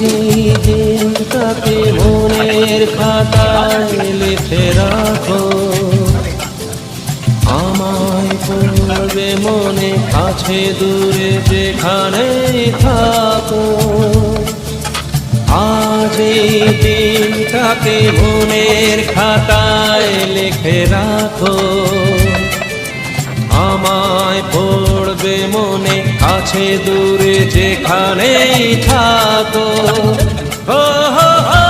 এই দিনটাকে মনের খাতায় লিখে রাখো, আমায় পড়বে মনে কাছে দূরে যেখানে থাকো। আজ এই দিনটাকে মনের খাতায় লিখে রাখো, আমায় পড়বে মনে কাছে দূরে যেখানেই থাকো। ও হো হো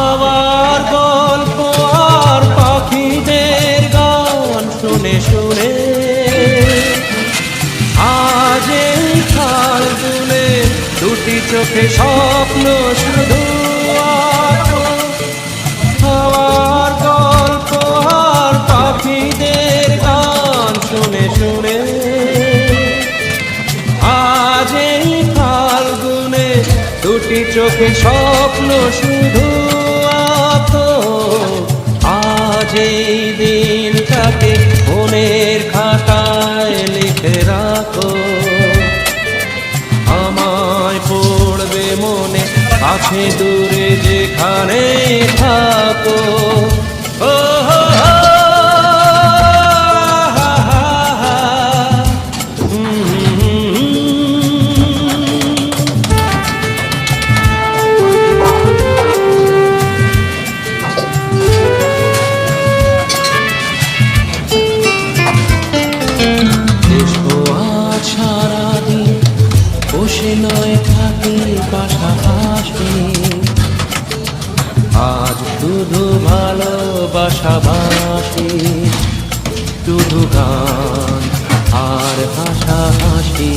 আবার গল্প আর পাখিদের গান শুনে শুনে আজ এই খাল দুলে দুটি চোখে স্বপ্ন শুধু আঁকো। আবার গল্প আর পাখিদের গান শুনে শুনে আজ এই খাল দুলে দুটি চোখে স্বপ্ন শুধু আঁকো। আজ এই দিনটাকে মনের খাতায় লিখে রাখো, আমায় পড়বে মনে কাছে দূরে যেখানে থাকো। ও হো হো সারাদিন বসে নয় থাকি পাশাপাশি, আজ শুধু ভালোবাসাবাসি, শুধু গান আর হাসাহাসি।